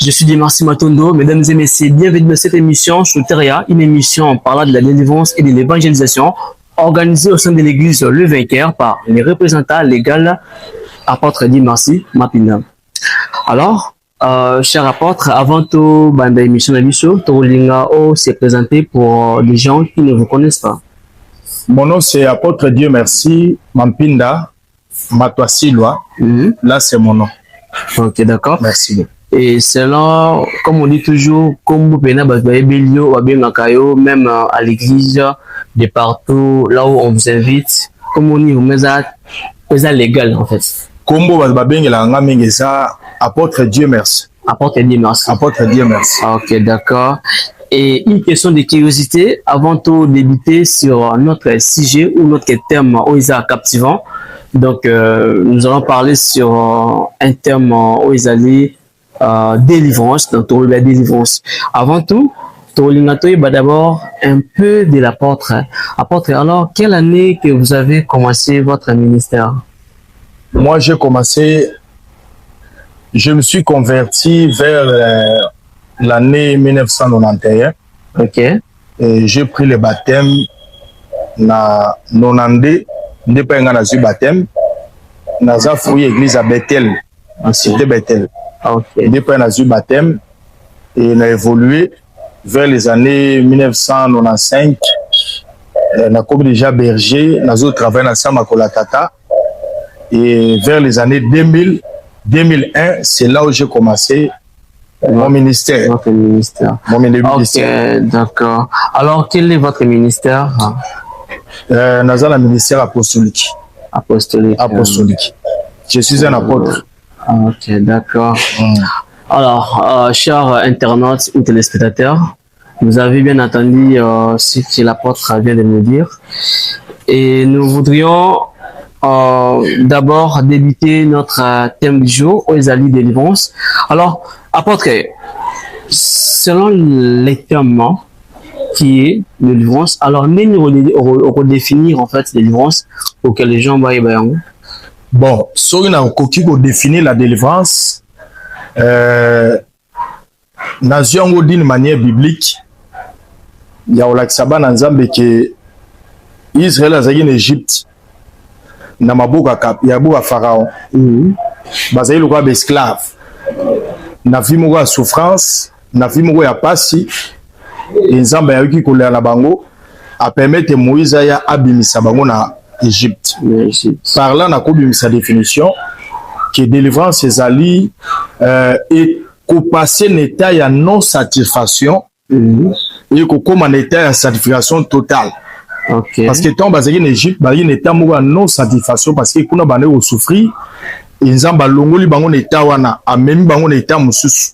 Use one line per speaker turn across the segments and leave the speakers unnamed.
Je suis Dimarcy Matondo. Mesdames et messieurs, bienvenue dans cette émission sur Teria, une émission parlant de la délivrance et de l'évangélisation organisée au sein de l'église Le Vainqueur par les représentants légaux apôtre Dimarcy Mapinda. Alors, cher apôtre, avant tout, l'émission de l'émission, Tolinga s'est présenté pour les gens qui ne vous connaissent pas.
Mon nom c'est apôtre Dieu merci Mampinda Matoasilwa. Là c'est mon nom.
Ok, d'accord.
Merci.
Et selon, comme on dit toujours, comme vous venez même à l'église, de partout, là où on vous invite, comme on dit, vous mettez ça légal en fait.
Comme vous avez apôtre Dieu merci.
Apôtre Dieu merci.
Apôtre Dieu merci.
Ok, d'accord. Et une question de curiosité, avant tout débuter sur notre sujet ou notre thème OISA captivant. Donc, nous allons parler sur un thème OISA délivrance, donc la délivrance. Avant tout, d'abord un peu de l'apôtre. Apôtre, alors, quelle année que vous avez commencé votre ministère?
Moi, j'ai commencé, je me suis converti vers l'année 1991.
Ok.
Et j'ai pris le baptême na 92, n'est pas un baptême, dans la fouille église à Bethel, en cité Bethel.
Okay.
N'est pas un baptême et on a évolué vers les années 1995. On a comme déjà berger, on a travaillé dans Samakolatata. Et vers les années 2000, 2001, c'est là où j'ai commencé mon ministère.
Votre ministère.
Mon ministère.
Ok, d'accord. Alors, quel est votre ministère?
Nous avons un ministère apostolique.
Apostolique.
Apostolique. Je suis un apôtre.
Ok, d'accord. Alors, chers internautes ou téléspectateurs, vous avez bien entendu ce que l'apôtre vient de nous dire. Et nous voudrions d'abord débuter notre thème du jour, Oisali délivrance. Alors, apôtre, selon les termes qui est délivrance, alors nous redéfinir en fait délivrance pour que les gens voient bien.
Bon, si on a définir la délivrance, nation d'une manière biblique, il y a l'Aksaba Nanzambe que Israël a en Égypte. Na maboka ya pharaon bazali lokwa ba esclave na vie moko ya souffrance na vie moko ya pasi nzamba ya yuki kolela na bango a permettre Moïse ya abimisa bango na Égypte. Par là na ko bimisa définition que délivrance ezali et ko passer l'état ya non satisfaction et ko comme en état ya satisfaction totale.
Okay.
Parce que tant basé en Égypte, il y a un état non satisfaction parce que kuna bane au souffrir et nzamba longoli bango état wana amemi bango état mususu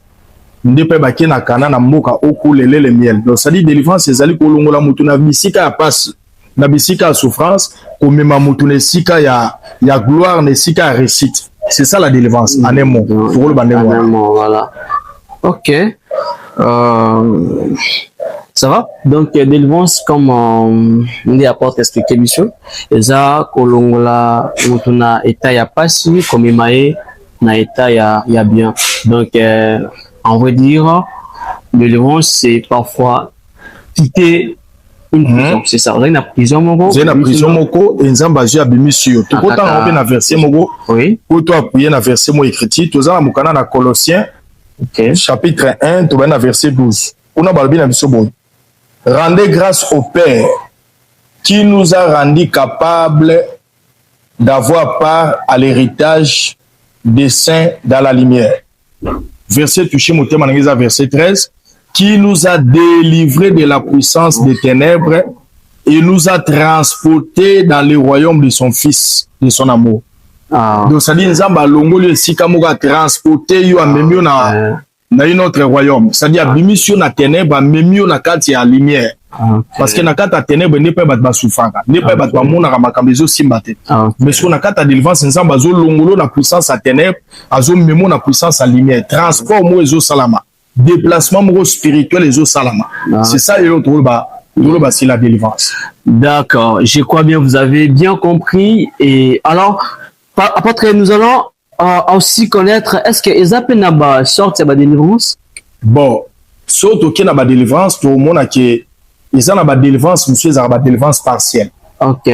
ndepe baki na kana na mboka okulele le miel. Donc ça dit délivrance ezali ko longola mutu na bisika ya passe na bisika ya souffrance ko mema mutu na sika ya gloire na sika ya réussite. C'est ça la délivrance en un mot. Pour le
voilà. OK. Ça va? Donc, délivrance, comme on dit apporte expliquer mission, et ça, kolongola, on état ya passi, comme imae, na état ya bien. Donc, on veut dire, délivrance, c'est parfois quitter une prison. C'est ça. Vous avez une prison, moko.
Vous avez une prison, moko, et nzamba j'ai abimisio. Tout le temps, on a versé, moko. Oui. Pour toi, appuyer na verset, mo écrit, tout ça, mokana na Colossiens, chapitre 1, tout na verset 12. On a balbi na biso bon. Rendez grâce au Père qui nous a rendus capables d'avoir part à l'héritage des saints dans la lumière. Verset touché, verset 13, qui nous a délivrés de la puissance des ténèbres et nous a transportés dans le royaume de son Fils, de son amour. Donc ça dit, nous avons transporté, dans un autre royaume, c'est-à-dire bimission na ténèbres, memio na kati ya lumière. Parce que na kati ya ténèbres n'est pas batba soufanga, n'est pas batba mona ramakambezo simbate. Mais sur na kati ya délivrance, nzamba zo longolo na puissance à ténèbres, azo memo na puissance à lumière. Transport mo ezo salama, déplacement mo spirituel ezo salama. C'est ça et l'autre c'est la délivrance.
D'accord, je crois bien vous avez bien compris. Et alors, après nous allons aussi connaître, est-ce que Ezapé n'a pas sorti de délivrance?
bon surtout que na ba délivrance tout le monde a que ils ont ba délivrance monsieur za ba délivrance partielle.
OK.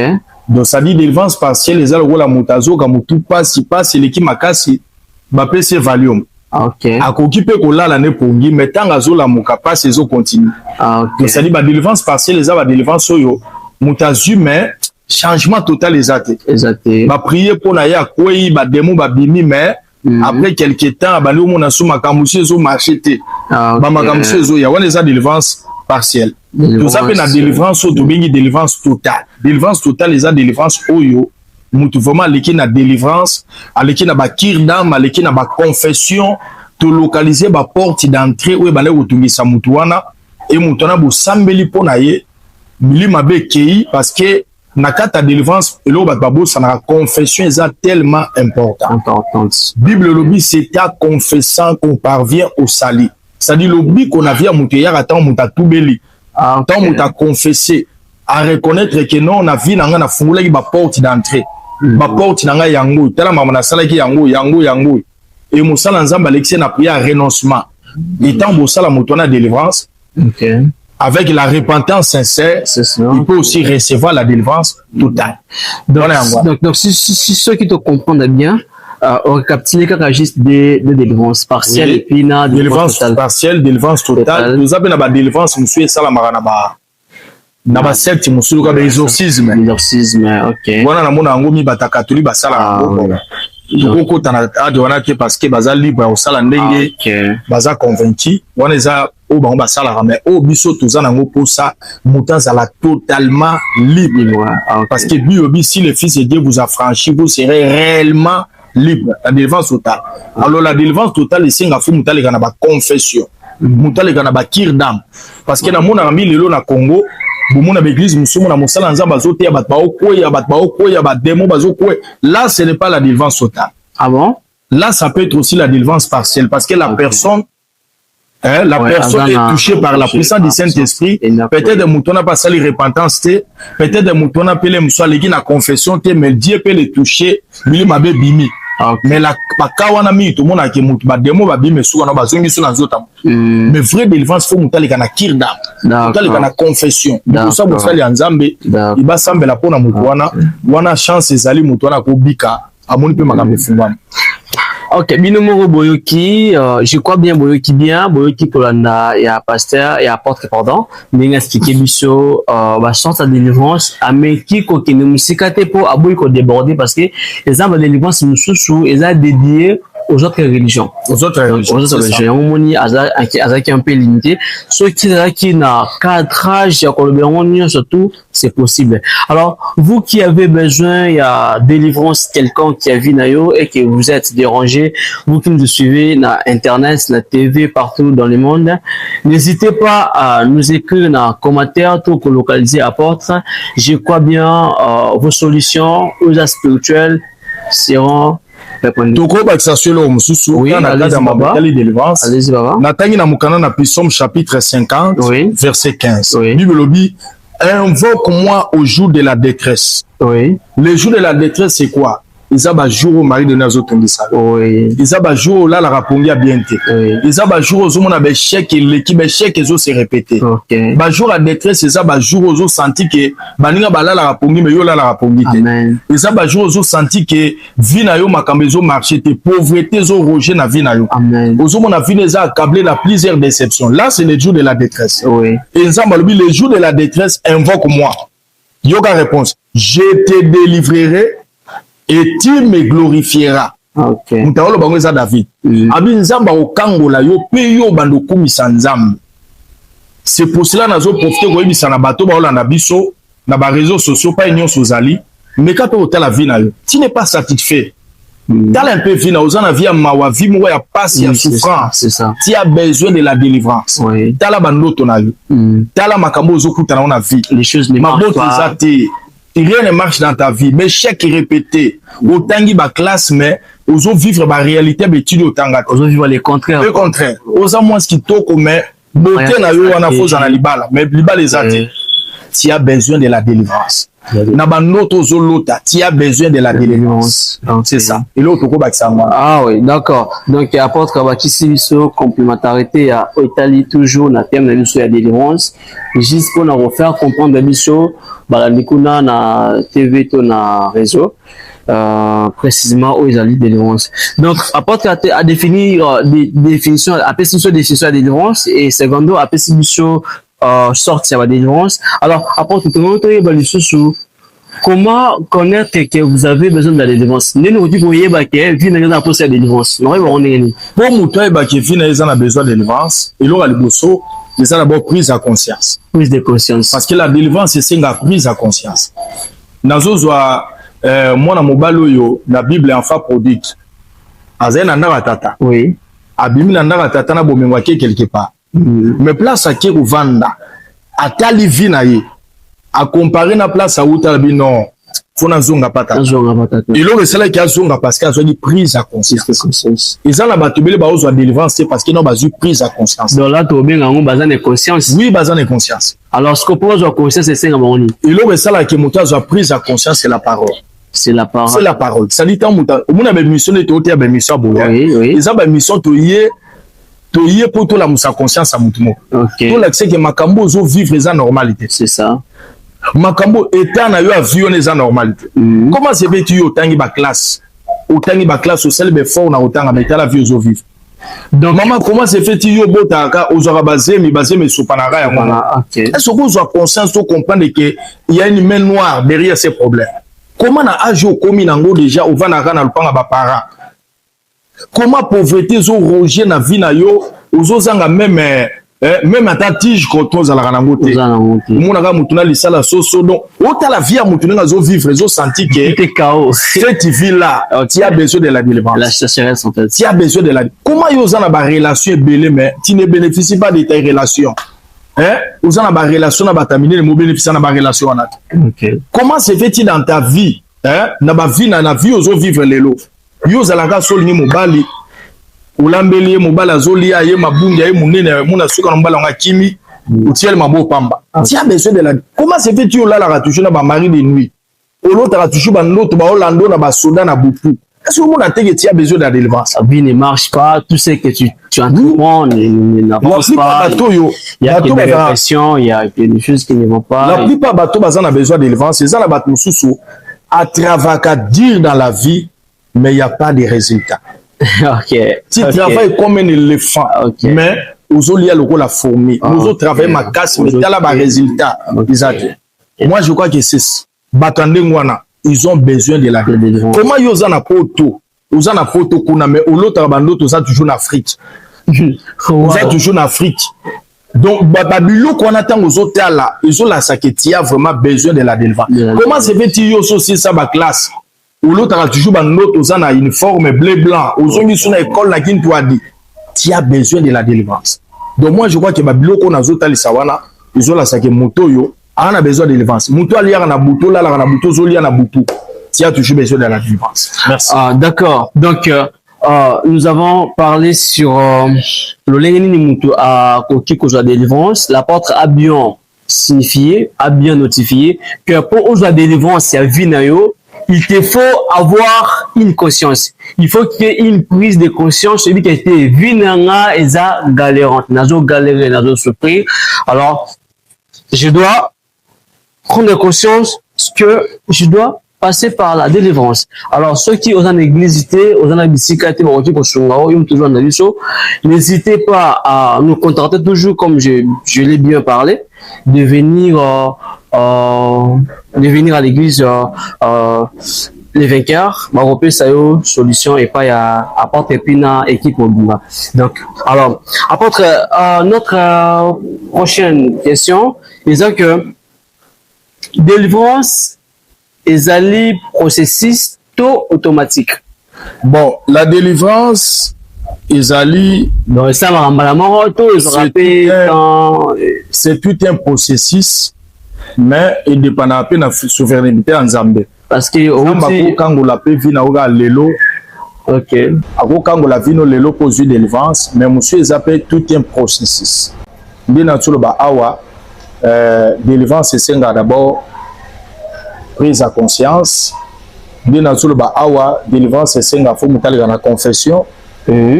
Donc ça dit délivrance partielle les ala la mutazo ka mutu passe l'équipe makasi ba pese valium.
OK.
Akokipe ko la ne pongi mais tanga zo la muka passe zo continue.
OK.
Donc ça dit ba délivrance partielle les ba délivrance soyo mutazu mais changement total exact. Ba prier pour na ya koi ba demo ba bimi mais après quelques temps ba le mona sou makamusi zo marcheté. Ba makamusi zo ya wana za délivrance partielle. Tout ça peut na délivrance au bengi délivrance totale. Délivrance totale les délivrance oyo mutu vraiment leki na délivrance, aleki na ba kirdam, aleki na ba confession, to localiser ba porte d'entrée ou ba le utungisa mutu wana et mutu na bo sambeli pona ye milima be kei parce que na kata délivrance elo ba babo ça na confession est tellement importante. Bible lobby c'est à confessant qu'on parvient au salut. C'est-à-dire lobby qu'on a vu à mutu ya attend muta tubeli. Tant muta confesser à reconnaître que non on a vu na ngana fungula ba porte d'entrée. Ba porte na nga yango tala mama na sala ki yango et musala nzamba alexia na prière à renoncement. Et tant bo sala mutu na délivrance.
OK.
Avec la repentance sincère, il peut aussi recevoir la délivrance totale.
Donc si ceux qui te comprennent bien, on récapitule qu'il y juste des délivrances partielles et puis na
délivrance partielle, délivrance totale. Nous avons la délivrance, monsieur Salamara na secte monsieur ka exorcisme.
OK.
Wana na mona ngomi bata catholique ba sala ngoko. Ngoko tana adwana ke parce que baza libre au sala ndenge baza convaincu. Wana za o ba ba sala mais o biso toza nango pour ça mutan la totalement libre. Parce que Bible si le fils de Dieu vous a franchi, vous serez réellement libre. La délivrance totale. Alors la délivrance totale c'est nga fu mutale kana ba confession. Mutale kana ba kirdam. Parce que na mona ngambi lelo na Congo Boumou na l'église, musumu na musala nzamba zote ya bat ba okoya ba démon bazo koye. Là ce n'est pas la délivrance totale.
Ah bon?
Là ça peut être aussi la délivrance partielle parce que la personne personne est touchée par la puissance du Saint-Esprit. Peut-être des moutons n'a pas sali repentance, peut-être des moutons n'a pas les moussa les na confession, mais Dieu peut les toucher, lui m'a bimi. Mais la kawana mi tout le monde a qui moutou ba démon ba bimi sou na ba zongi sou na zota. Mais vraie délivrance faut mouta les kana kirda. Mouta les kana confession. Pour ça vous sali nzambe, il va semble la pona moutou wana chance ezali moutou wana ko bika amoni pe makambe fungwana.
OK, binomoro boyoki, je crois bien boyoki kolanda ya pasteur et apôtre pardon, mais expliquer biso ba chance de délivrance ameki ko kene musika te po aboyi ko déborder parce que les âmes de délivrance mususu eza dédié aux autres religions. Aux autres religions. Moni azaki un peu limité. Ceux qui n'a cadrage ya surtout c'est possible. Alors vous qui avez besoin il y a délivrance quelqu'un qui a vu nayo et que vous êtes dérangé, vous qui nous suivez na internet, na TV partout dans le monde, n'hésitez pas à nous écrire dans commentaire tout localiser apôtre. Je crois bien vos solutions aux spirituels seront
Toko bakisation lo mususu na kada mabali délivrance. Natangi na mukana na Psaume chapitre 50 verset 15. Bible lobi invoque-moi au jour de la détresse. Le jour de la détresse c'est quoi? Izaba jour au mari de nazo tondisa. Izaba jour là la rapongi a bien été. Izaba jour aux hommes be chèque l'équipe chèque ezo se répéter. Ba jour la détresse izaba jour aux senti que baninga bala la rapongi mais yo la rapongi te. Izaba jour aux senti que vie na yo makambezo marché te pauvreté zo roger na vie na yo. Aux hommes na vie les a accablé la plusieurs déceptions. Là c'est le jour de la détresse. Et nzamba lobi le jour de la détresse invoque-moi. Yoga réponse, je te délivrerai et tu me glorifieras. Mutawolo bango eza David. Abi nzamba okangola yo pe yo bando kumisa nzambe. C'est pour cela nazo profiter ko yebisa na bato ba olanda biso na ba réseaux sociaux pas union sozali mais quand on la vie na yo tu n'es pas satisfait. Dans un peu vie na ozana vie mawa vie mo ya passe ya souffrance. C'est ça. Tu as besoin de la délivrance. Tala bandoto na yo. Tala makambo ozokuta na vie. Les choses ne marchent pas. Rien ne marche dans ta vie, mais chaque répété, autant qui ba classe, mais oso vivre ma réalité, mais tu autant
oso vivre les contraires.
Le contraire. Osa moins ce qui toko, mais beauté na yo wana faux en libala, mais libala les athées. Tu as besoin de la délivrance. na banoto zolota, tu as besoin de la délivrance. Donc c'est ça. Et l'autre
ah oui, d'accord. Donc apporte kabakisi so complémentarité à Italie toujours na terme de la délivrance, juste pour nous refaire comprendre biso balandikuna na TV to na réseau. Précisément où ils ont délivrance. Donc, apporte à définir définition, après définition de délivrance et secondo après sortir de la délivrance. Alors, apporte tout le monde comment connaître que vous avez besoin de la délivrance. Nous nous disons que vie n'a pas besoin de délivrance. Nous on est
pour mutuai ba que vie n'a besoin de délivrance et là le bosso c'est d'abord prise à conscience.
Prise de conscience.
Parce que la délivrance c'est une prise à conscience. Nazozoa moi na mobalo yo na Bible enfant prodigue azena na tata
oui
abimi na tata na bomengo ke quelque part mais place à qui vanda atali vie na ye a comparer na place à uta bino fona zonga pata et le c'est là qui a zonga parce qu'il a une prise à conscience ils ont la batubele ba ozo délivrance c'est parce qu'ils n'ont pas eu prise à conscience
donc là to benga ngo bazane conscience
oui bazane conscience
alors ce que pose conscience c'est ça ngoni
et le c'est là qui moto a prise à conscience c'est la parole.
C'est la parole.
C'est la parole. Ça dit tant muta. Au moins la mission est au théâtre mission boya.
Oui, oui.
Ils ont la mission to yé pour tout la musa conscience à mutumo.
OK.
Tout l'accès que makambo zo vivre les normalité.
C'est ça.
Makambo état na yo a vivre les normalité. Comment c'est fait tu yo tangi ba classe. Au tangi ba classe au selbe fort na otanga mais la vie zo vivre. Donc maman comment c'est fait tu yo botaka aux basé mais sopanara ya
voilà. OK.
Est-ce que vous avez conscience de comprendre que il y a une main noire derrière ces problèmes? Comment na âge au commis nango déjà au vanara na lupanga ba parents? Comment pauvreté zo roger na vie na yo ozo zanga même ata tige koto za la nango te. Mon aga mutuna lisala soso donc ota la vie a mutuna zo vivre zo senti que
c'est chaos.
Cette vie là tu as besoin de la délivrance.
La sécheresse en fait.
Tu as besoin de la comment yo za na ba relation belé mais tu ne bénéficies pas de tes relations. Vous avez une relation à bataminer les bénéficiaires de la relation.
Okay.
Comment se fait-il dans ta vie? Dans ma vie, dans la vie, vous vivre les lots. Vous avez la solni mobali. Vous l'embelliez mobala zoli aye mabunga aye munene muna suka mobala nga kimi. Ou tiel mabo pamba. Tu as besoin de la. Comment se fait-il là la ratouche na ba mari de nuit? Ou l'autre ratouche ba l'autre ba Orlando na ba soda na butu. Est-ce que vous avez tu as besoin de la délivrance?
La vie ne marche pas, tout ce que tu entreprends n'avance pas. Il y a des répressions, il y a des choses qui ne vont pas.
La plupart des bateaux ont besoin de délivrance. C'est ça la bateau sous à travailler dire dans la vie, mais il n'y a pas de résultats.
Okay.
Tu travailles comme un éléphant, mais aux il y a le rôle la fourmi. Nous travaillons ma casse, mais il y a des résultats. Moi, je crois que c'est Batandengwana. Ils ont besoin de la délivrance. Comment ils ont un poto? Ils ont un poto qu'on a, mais l'autre bando, ils ont toujours en Afrique. Ils ont toujours en Afrique. Donc, Babylone, qu'on attend aux autres là, ils ont la saquetia vraiment besoin de la délivrance. Comment se fait-il aussi ça, ma classe? Ou l'autre a toujours un autre, ils ont un uniforme bleu-blanc. Ils ont une école, là, qui nous a dit, tu as besoin de la délivrance. Donc, moi, je crois que Babylone, qu'on a autres les sawana, ils ont la saquetia moto, on a besoin de délivrance. Moutou ali na boutou là na boutou zoli na boutou. Tu as toujours besoin de la délivrance. Merci.
Ah d'accord. Donc nous avons parlé sur le lengeni moutou à koki ko la délivrance. L'apôtre a bien signifié, a bien notifié que pour la délivrance ya vie na yo, il te faut avoir une conscience. Il faut qu'il y ait une prise de conscience. Celui qui a été vie na eza galérante, nazo galérer, nazo souffrir. Alors je dois prendre conscience que je dois passer par la délivrance. Alors, ceux qui ont en église, aux en bicyclette, toujours n'hésitez pas à nous contacter toujours, comme je l'ai bien parlé, de venir à l'église les vainqueurs, Maropé Sayo, solution et pas à porte épina équipe Mobima. Donc, alors, apôtre, notre prochaine question, c'est que délivrance est un processus automatique.
Bon, la délivrance est c'est tout un processus, mais il dépend un peu de la souveraineté en Zambie.
Parce que
quand on l'appelle vina oga lelo,
ok.
Quand on la vino lelo pose une délivrance, mais monsieur ils appellent tout un processus. Bien naturellement, awa délivrance c'est d'abord prise à conscience bien azulu ba awa délivrance esenga fo mutalega na confession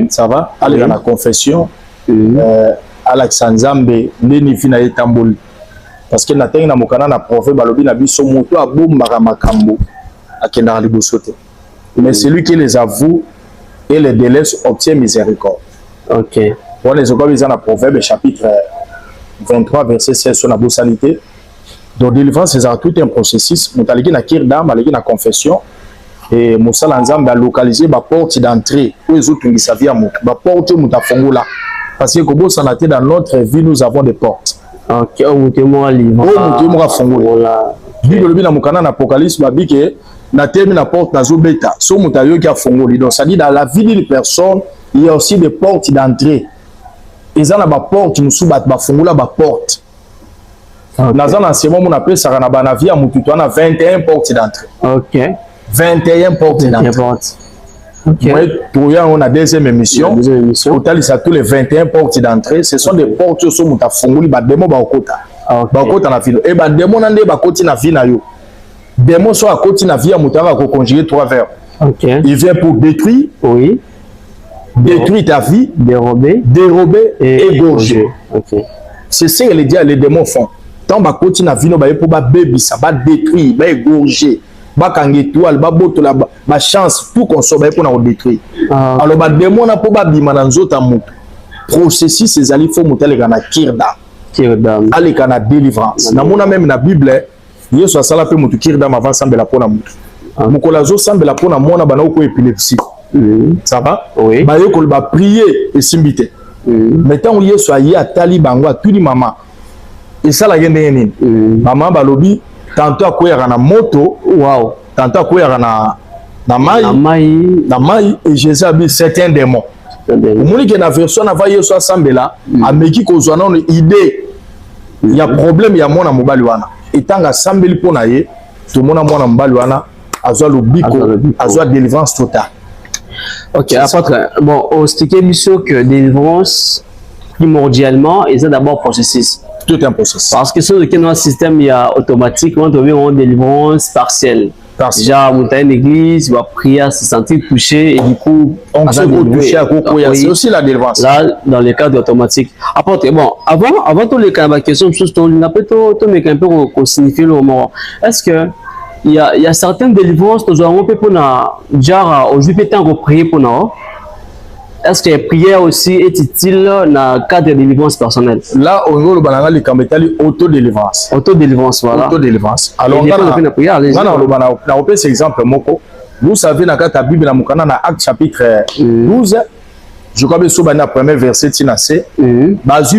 ça va alega na confession Alexa Nzambe ndeni fina etamboli parce que natengi na mokana na prophète balobi na biso moto abombaka makambo akendaka liboso te mais celui qui les avoue et les délaisse obtient miséricorde.
OK.
On les a mis dans Proverbe chapitre 23 verset 16 sur la bossalité. Donc délivrance c'est tout un processus. Mutaliki na kirdam, aliki na confession et Moussala Nzambe a localisé ma porte d'entrée pour les autres qui savent à moi. Ma porte mutafongola parce que comme ça dans notre vie nous avons des portes.
OK, on mutemo livre.
On mutemo fongola. Bible bi na mukana na Apocalypse babike na terme na porte na zobeta. So mutayo qui a fongoli. Donc ça dit dans la vie d'une personne, il y a aussi des portes d'entrée. Ils ont la porte nous sous bat ba fongola ba porte. Dans un ancien moment on appelle ça na banavi a mututo na 21 portes d'entrée.
OK.
21 portes d'entrée.
OK.
On a deuxième émission. Total ça tous les 21 portes d'entrée, ce sont des portes sur muta fongoli ba demo ba okota. Ba okota na ville. Et ba demo na nde ba koti na vie na yo. Démon soit à côté de la vie à Moutara pour conjuguer trois verbes.
Okay.
Il vient pour détruire,
oui,
détruire ta vie,
dérober
et égorger.
Okay.
C'est ça que les démons font. Tant que côté de la vie, on va pour baby, ça va détruire, va égorger, va kanguer toile, va botter la chance, tout consommer pour nous détruire. Alors les démons na pour baby mananzo ta moutou. Processus ces alliés faut monter les gars na kirda. Allez kana délivrance. Na mona même na Bible. Yesu asala pe mutu kirdam avant sambela pona mutu. Mukola zo sambela pona mona bana ko épilepsie. Ça va?
Oui.
Ba yeko ba prier et simbite. Maintenant Yesu ayi atali bango atuli mama. Et ça la yende nini? Mama balobi tantôt akoyaka na moto,
wow,
tantôt akoyaka na mai et Jésus a dit certains démons. Omoni ke na version na va Yesu asambela ameki kozwa na idée. Il y a problème ya mona mobali wana. Etanga sambeli pona ye tout mona mona mbali wana azwa lobiko azwa délivrance totale.
OK, apôtre, bon, on expliquait mission que délivrance primordialement et c'est d'abord processus.
Tout un processus.
Parce que sur le système il y a automatique on trouve une délivrance partielle. Genre monter une église, va prier, se sentir touché et du coup
on se toucher à Koko, c'est aussi la délivrance.
Là dans les cas automatique. Apôtre, bon, avant tous les cas de question chose on a plutôt tout mais un peu qu'on signifie le moment. Est-ce que il y a certaines délivrances que nous avons fait pour genre aujourd'hui peut-être prier pour nous. Est-ce que la prière aussi est utile dans le cadre de délivrance personnelle? Là, on a le
auto-délivrance.
Auto-délivrance, voilà.
Auto-délivrance. Alors, on a cet exemple. Vous savez, dans la Bible, dans Actes chapitre 12, je crois que c'est le premier verset, c'est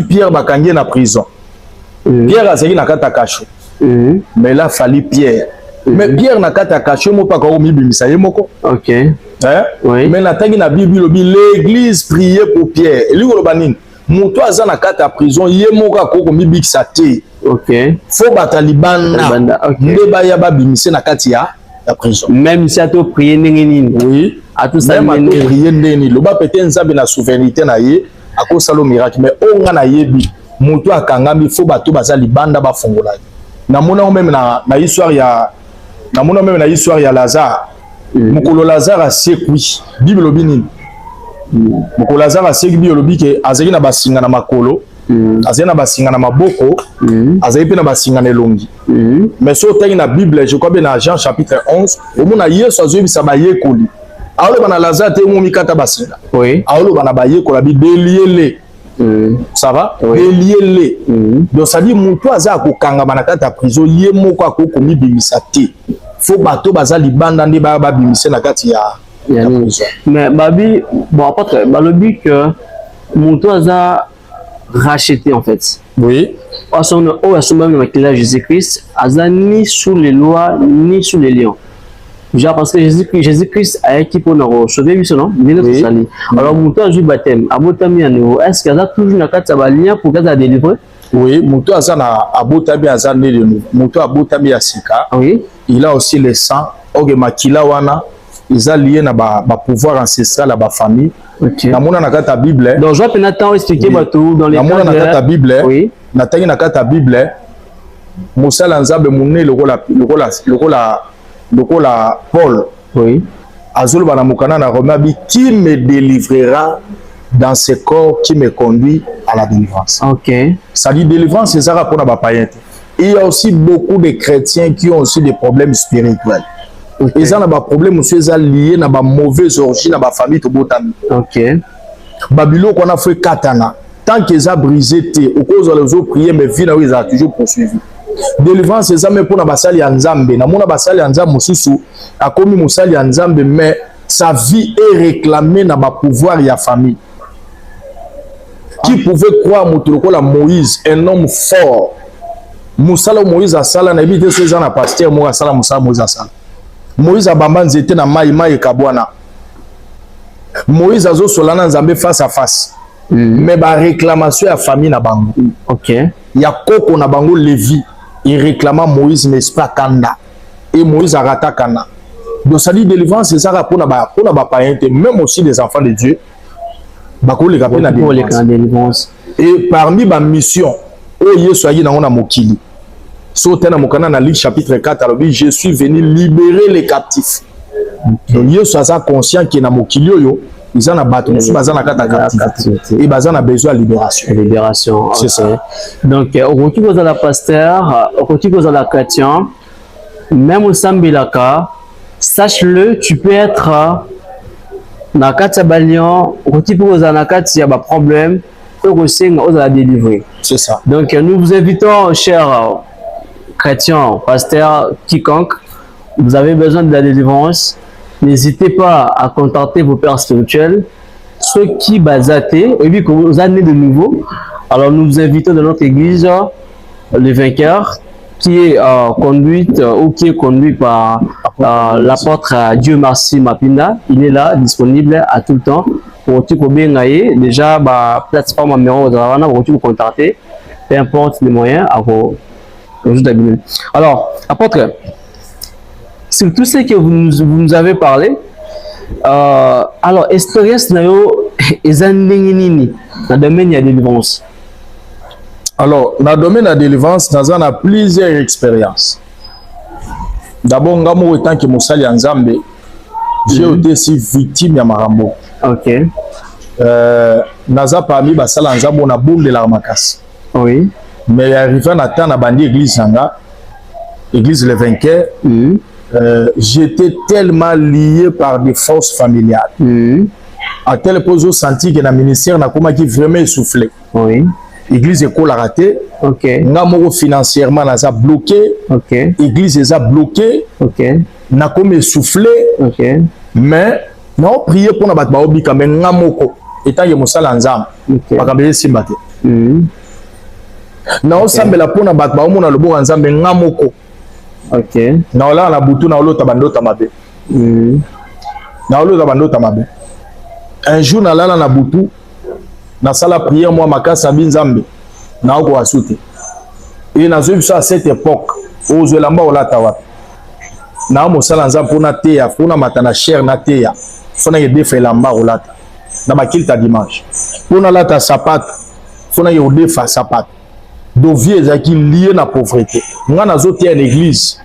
Pierre va gagner dans la prison. Pierre a dit dans la cachot. Mais là, il fallait Pierre. Mais Pierre n'a pas caché mon pas comme
OK.
Hein? Oui. Mais na tangi na Bible l'église priait pour Pierre. Et lui le banin. Moto aza na kata prison yemoka ko komi bikisa te.
OK.
Faut batalibana. Ndeba ya babimise na kati ya prison.
Même si a to prier nini.
Oui.
A tout ça
même a to prier nini. Lo ba pété nzambe na souveraineté na ye akosa lo miracle mais onga na yebi moto akangami faut bato baza libanda ba fongola. Na mona même na histoire ya Lazare. Mukolo Lazare a sekwi Bible bini. Mukolo Lazare a sekwi Bible ke azali na basinga na makolo, azali na basinga na maboko, azali pe na basinga na elongi. Mais so tangi na Bible, je crois bien dans Jean chapitre 11, omona Yesu azobisa ba yekoli. Aolo bana Lazare te momi kata basinga.
Oui.
Aolo bana ba yekola bi deliele. Ça va? Deliele. Donc ça dit mutu aza ko kanga bana kata prison ye moko akoko mi bimisa te. Faut bateau baza libanda ndi ba bimise na kati ya
mais babi bon après balobi que moto aza racheté en fait.
Oui.
Au même avec Jésus-Christ aza ni sous les lois ni sous les lions. Genre parce que Jésus-Christ a été pour nous sauver lui non bien sali. Alors moto a joué baptême abotami à nouveau. Est-ce qu'il y a toujours na kati ya lien pour qu'elle délivrer?
Oui, moto aza na abotami aza né de nous. Moto abotami ya sika.
Oui.
Il a aussi le sang. Ok, makila wana, ils ont lié na ba pouvoir ancestral à ba famille.
OK.
Na mona na kata Bible.
Donc je peux n'attendre expliquer tout dans les.
Na mona na kata Bible.
Oui.
Na tangi na kata Bible. Moussala Nzambe Mouné lokola Paul.
Oui.
Azul Banamukana na Romabi, qui me délivrera dans ce corps qui me conduit à la délivrance.
Ok.
Ça dit délivrance, c'est ça pour la païenne. Il y a aussi beaucoup de chrétiens qui ont aussi des problèmes spirituels. Okay. Ils ont des problèmes liés à des mauvaises origines, à la famille.
Ok.
Babylone qu'on a fait katana. Tant qu'ils ont brisé, au cause de les autres prières, mais vie, ils ont toujours poursuivi. Délivrance, c'est ça, mais pour la basali en Zambé. Na mona basali en Zambé, Moussou, a commis Moussali en Zambé, mais sa vie est réclamée dans le pouvoir et la famille. Qui pouvait croire à Moïse, un homme fort. Moussala Moïse a sala, n'a évité ces ans à pasteur, moi à sala, Moussa Moïse a sala. Moïse a bamban zété na maïma et kabouana. Moïse a zo solana Zambé face à face. Mais ba réclamation à la famille na bango.
Ok.
Il y a Koko na bango Lévi. Il réclama Moïse, mais pas Kanda. Et Moïse a raté Kanda. Donc ça dit délivrance, c'est ça pour na païen, même aussi les enfants de Dieu. Bako les rappelle la
délivrance.
Et parmi ma mission, oh Yesu ayi na ona mokili. Sauté na mokana na Luc chapitre 4, alors je suis venu libérer les captifs. Donc Yesu a conscient qu'il na mokili yo. Ils ont besoin de libération.
Libération.
C'est ça.
Donc, au côté de la pasteur, au côté de la chrétien, même au Sambilaka, sache-le, tu peux être dans la balion, au côté de la il y a des problèmes, on va délivrer.
C'est ça.
Donc, nous vous invitons, chers chrétiens, pasteurs, quiconque, vous avez besoin de la délivrance. N'hésitez pas à contacter vos pères spirituels, ceux qui basaté, et puis que vous amenez de nouveau. Alors nous vous invitons dans notre église, le vainqueur, qui est conduite ou qui est conduit par l'apôtre Dieu Merci Mapinda. Il est là, disponible à tout le temps. Pour tout bien déjà, plateforme numéro pour vous contacter, peu importe les moyens à vous. Alors, apôtre. Sur tout ce que vous nous avez parlé, alors, expérience na yo ezandengini dans le domaine de la délivrance.
Alors, dans le domaine de la délivrance, nous avons plusieurs expériences. D'abord, en tant que Moussali en Zambé, j'ai été aussi victime de Marambo.
Ok.
Nous avons parmi Bassala en Zambé, on a boum de l'armacasse.
Oui.
Mais arrivé à temps, on a bandé l'église Zanga, l'église le vainqueur. J'étais tellement lié par des forces familiales. À tel point où j'ai senti que le ministère n'a pas vraiment essoufflé.
Oui.
L'église école a raté.
Ok.
Nous financièrement n'a bloqué.
Ok.
L'église a bloqué.
Ok.
N'a comme essoufflé.
Ok.
Mais nous avons prié pour nous battre quand même ngamoko. Étant que Moussa Lanzam. Pas comme les simbate. Nous avons semblé pour nous battre nous le bon Lanzam ngamoko.
Ok.
Na ola na butu na olo tabando tamabe. Na olo tabando tamabe. Un jour na lala na butu na sala prière moi makasa binzambe na oko asute. Et na zo biso à cette époque au zelamba ola tawa. Na mo sala nzambe pona teya pona matana cher na teya. Fona yede fe lamba olata. Na bakilta dimanche. Pona lata sapat fona yode fa sapat. Dovier qui lié à la pauvreté. Nous avons été à l'église.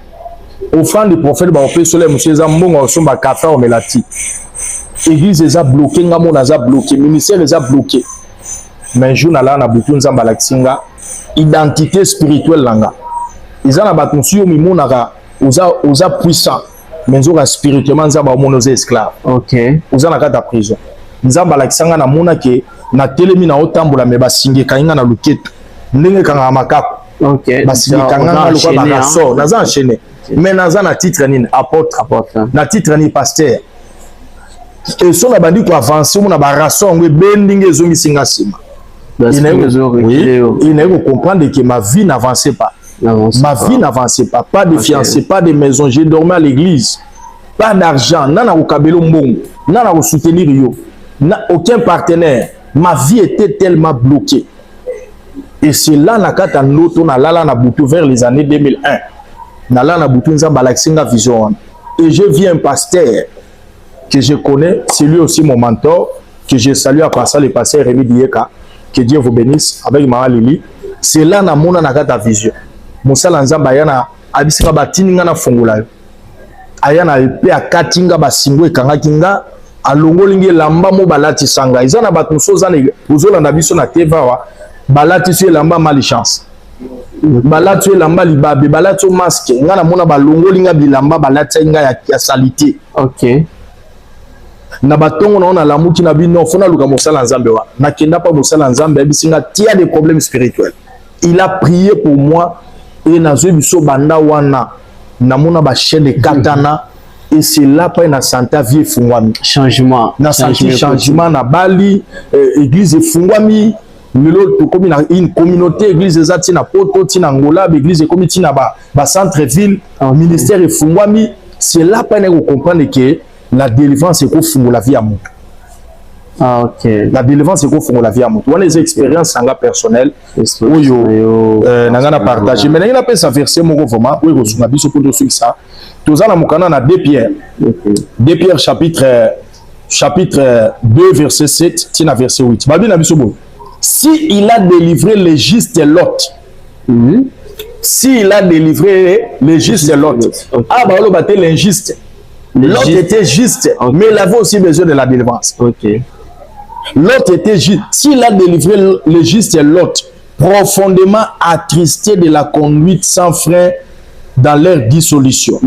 Au fond du prophète, nous avons fait monsieur Zambon, nous avons café au Melati. L'église est bloquée, nous avons bloqué, le ministère est bloqué. Mais un jour, nous avons bloqué, nous avons bloqué. Identité spirituelle. Ils ont bloqué, nous avons puissant. Mais nous avons spirituellement, nous avons esclaves.
Ok.
Nous avons la prison. Nous avons bloqué, nous avons télémi na otambola me basinge kainga na luketu. Ndenge kanga makako.
Ok.
Basinge kanga lokwa bakaso. Naza enchaîné. Mais naza na titre nini apôtre. Na titre ni pasteur. Et so na bandi ko avancer mo na ba rason ngwe bendinge zongi singa sima. Il n'a pas comprendre que ma vie n'avançait pas. Ma vie n'avançait pas. Pas de fiancé, pas de maison. J'ai dormi à l'église. Pas d'argent. Nana au kabelo mbongo. Nana au soutenir yo. Aucun partenaire. Ma vie était tellement bloquée. Et c'est là nakata noto na lala na butu vers les années 2001. Na lala na butu nzamba laksinga vision. Et je vis un pasteur que je connais, c'est lui aussi mon mentor, que je salue à passer le pasteur Rémi Dieka. Que Dieu vous bénisse avec Mara Lili. C'est là na mona nakata vision. mosala nzambe ayana abisinga batininga na fongola ayana epe akatinga basingo ekangaki nga alongolingi elamba mo balatisanga eza na bato mosusu ozolanda biso na tevawa balatisi elamba malchance balati elamba libabe balati o masque nga namona balongolinga bilamba balati nga ya salite
ok
na batongo naona lamuki na bino fona luka mosala nzambe wa nakenda pa mosala nzambe abisinga tia des problèmes spirituels il a prié pour moi et nazwe biso banda wana namona ba chaîne katana et c'est là pas na santa vie fungwami
changement
na santi changement na bali église fungwami lelo tokomi na une communauté église ezati na poto tina ngola église ekomi tina ba centre ville ministère efungwami c'est là pas na comprendre que la délivrance est au la vie à moi.
Ah ok.
La délivrance est au la vie à moi. On a des expériences en personnel. Où nangana partager. Mais nangana pas ça verser mon vraiment. Oui, on a biso pour tout ça. Tous en amokana na 2 Pierre. 2 Pierre chapitre 2 verset 7 tina verset 8. Babi na biso bon. Si il a délivré les justes Lot. Si il a délivré les justes Lot. Ah bah on va battre l'injuste. L'autre était juste, mais il avait aussi besoin de la délivrance.
Okay.
L'autre était juste. S'il a délivré le juste et l'autre, profondément attristé de la conduite sans frein dans leur dissolution.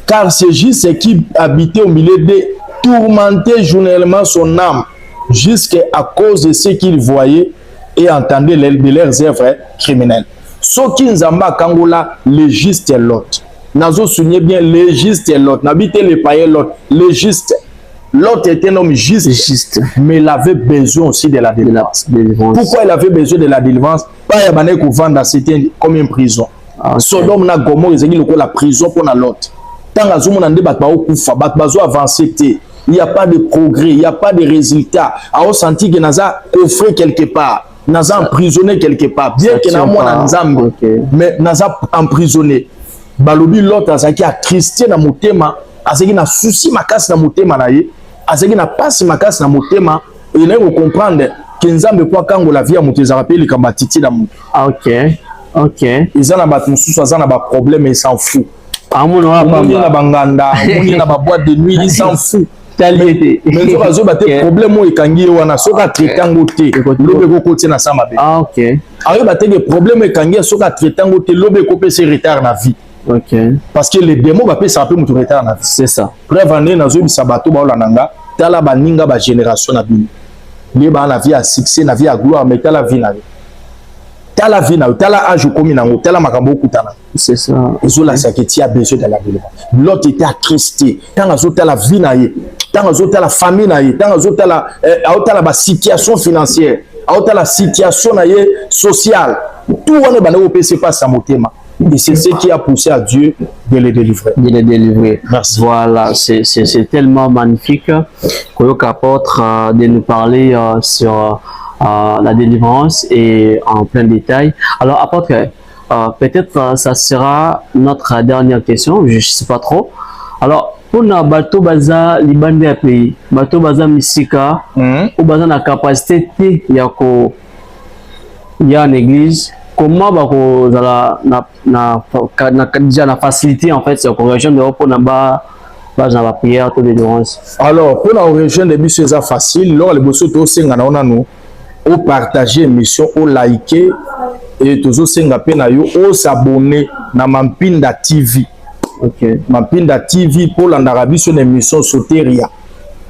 Car c'est juste qui habitait au milieu d'eux, tourmentait journellement son âme, jusqu'à cause de ce qu'il voyait et entendait de leurs œuvres criminelles. Ce qui nous a Kangola, le juste et l'autre. Nazo souligne bien le juste et l'autre. N'habitez les païens l'autre. Le juste. L'autre était un homme juste. Mais il avait besoin aussi de la délivrance. Pourquoi il avait besoin de la délivrance? Pas y a qu'on vend c'était comme une prison. Sodome na Gomorrhe ils ont la prison pour l'autre. Tant que nous avons battu au kufa, battu avancé. Il n'y a pas de progrès, il n'y a pas de résultat. A senti que nous avons offert quelque part. Nous avons emprisonné quelque part. Bien que nous avons mais nous avons emprisonné. Balobi l'autre azaki attristé na motema azaki na souci makasi na motema na ye azaki na passe makasi na motema il faut comprendre que nzambe kwa kango la vie ya moto ezaka pe likamba titi na moto.
Ok
ils na bato mosusu aza na ba problème il s'en fout
amono apa
na banganda moni na ba boîte de nuit il s'en fout
talité
mais zo bazo ba te problème o ekangi wana soka traitango te lobe ko kotie na sama be
ok
ayo ba te problème ekangi soka traitango te lobe ko pe se retard na vie.
Ok.
Parce que les démons va ça peut me retard na vie.
C'est ça.
Preuve année na zo bisabato ba olananga tala baninga ba génération na bino. Les ba na vie à succès na vie à gloire mais tala vie na. Tala vie na tala âge komi nango tala makambo okutana.
C'est ça.
Ezo la saketi a besoin de la délivrance. L'autre était attristé. Tant azo tala vie na ye. Tant azo tala famille na ye. Tant azo tala ba situation financière. Tala situation na ye sociale. Tout on est ba na PC pas sa motema. Et c'est ce qui a poussé à Dieu de les délivrer.
De les délivrer.
Merci.
Voilà, c'est tellement magnifique que apôtre de nous parler sur la délivrance et en plein détail. Alors apôtre, peut-être ça sera notre dernière question, je ne sais pas trop. Alors, pour na bato baza libande ya pays, bato baza misika, ou baza na capacité yako ya en église. Comment déjà la facilité en fait c'est correction de pour la prière de délivrance.
Alors pour la correction de bus c'est facile lors les bosso to senga na nous au partager émission au liker et toujours senga pe na yo au s'abonner na Mampinda TV.
OK.
Mampinda TV pour l'Arabie sur l'émission Soteria.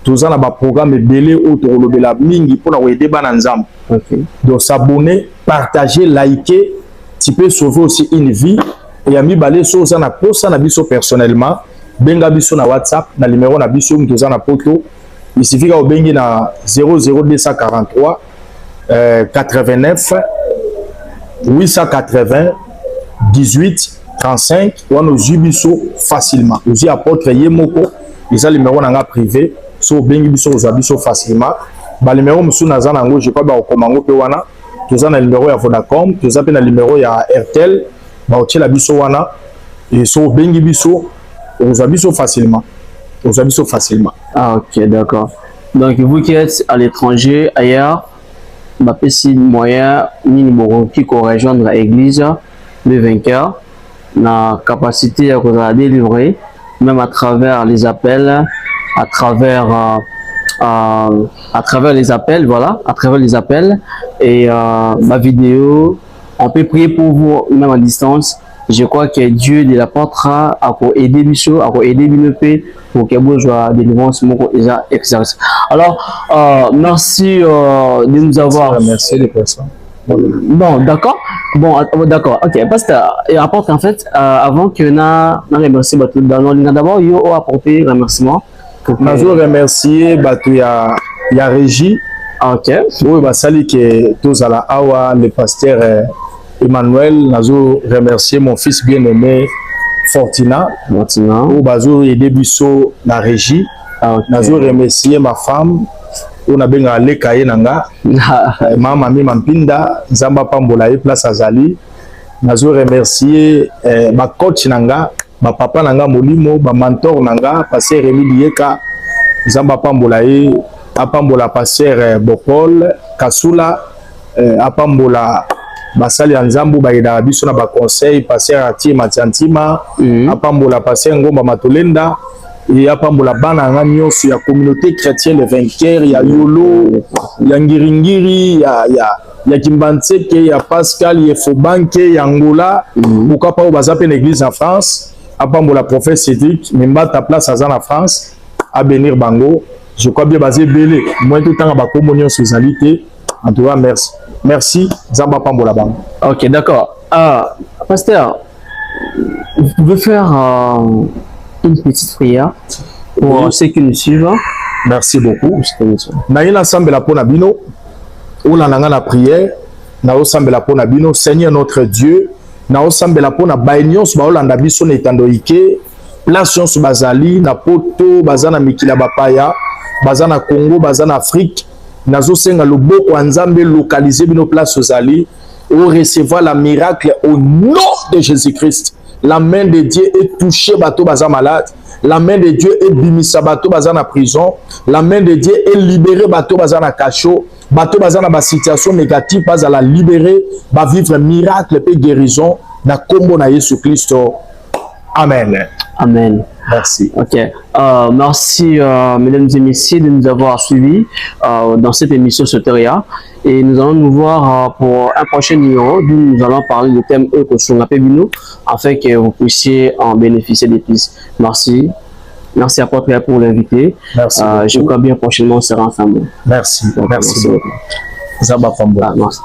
Tous en a ba programme belé au tolobela mingi pour na aider bana nzambe.
OK.
Donc s'abonner, partager, liker, tu peux sauver aussi une vie et ami balé sur ça na posta na biso personnellement, benga biso na WhatsApp na numéro na biso mtoza na poto. Il suffit ka bengi na 00243 89 880 18 35 ou nos biso facilement. Nous y apporte yemoko, ils a numéro na privé. So bengi biso ozabiso facilement ba numéro musu na zana ngo je pas ba komango pe wana toza na numéro ya Vodacom toza pe na numéro ya Airtel ba otela biso wana et so bengi biso ozabiso facilement
Ah OK, d'accord. Donc vous qui êtes à l'étranger ailleurs ma petit moyen ni numéro qui rejoindre l'église le vainqueur la capacité à délivrer, même à travers les appels, à travers les appels, voilà, à travers les appels et ma vidéo. On peut prier pour vous même à distance. Je crois que Dieu de la portera à aider Michel, à aider Binopé pour que vous jouiez délivrance. Alors, merci de nous avoir.
Merci les personnes.
Bon, d'accord. Bon, d'accord. Ok, parce que il apporte en fait avant que na remercier tout d'abord il a apporté remerciement.
Je remercier il y a Régie.
Ok.
Oui, bah sali que tous à la awa le pasteur Emmanuel. Je remercier mon fils bien-aimé Fortina. Ou bazo aider biso la Régie. Je remercier ma femme. On a bien allé kaye nanga mama mi mampinda nzamba pambola e place azali nazo remercier ba coach nanga ba papa nanga molimo ba mentor nanga pasteur Rémi Dieka nzamba pambola e apambola pasteur Bopol Kasula apambola basali nzambu ba ida biso na ba conseil pasteur Ati Matiantima apambola pasteur Ngomba Matolenda. Et apambola bana nga nyonso ya communauté chrétienne les vainqueurs ya Yolo ya Ngiringiri ya Kimbantseke ya Pascal ya Fobanke ya Angola pourquoi pas baza pe l'église en France apambola prophète Cédric memba ta place à en France à bénir bango je crois bien basé belé moi tout temps ba kombo nyonso ezalité en tout cas merci zamba pambola bango.
OK, d'accord. Pasteur, vous pouvez faire une petite prière pour ceux qui nous suivent.
Merci beaucoup. Naïna sambela pona bino. Ola nanga na prière. Na osambela pona bino. Seigneur notre Dieu. Na osambela pona baignon su baolanda biso na etandoike. Place su bazali na poto bazana mikila bapaya. Bazana Congo, bazana Afrique. Nazo senga loboko nzambe localiser bino place ozali. Ou recevoir la miracle au nom de Jésus-Christ. La main de Dieu est touchée bateau baza malade. La main de Dieu est bimisa bateau baza na prison. La main de Dieu est libérée bateau baza na cachot. Bateau baza na ba situation négative baza la libérer, ba vivre miracle et guérison na kombo na Jésus Christ. Amen.
Amen.
Merci.
Ok. Merci, mesdames et messieurs, de nous avoir suivis dans cette émission Soteria. Et nous allons nous voir pour un prochain numéro où nous allons parler du thème Eko afin que vous puissiez en bénéficier des pistes. Merci. Merci à Portrait pour l'inviter.
Merci.
Je crois bien prochainement on sera ensemble.
Merci. Merci beaucoup.
Merci.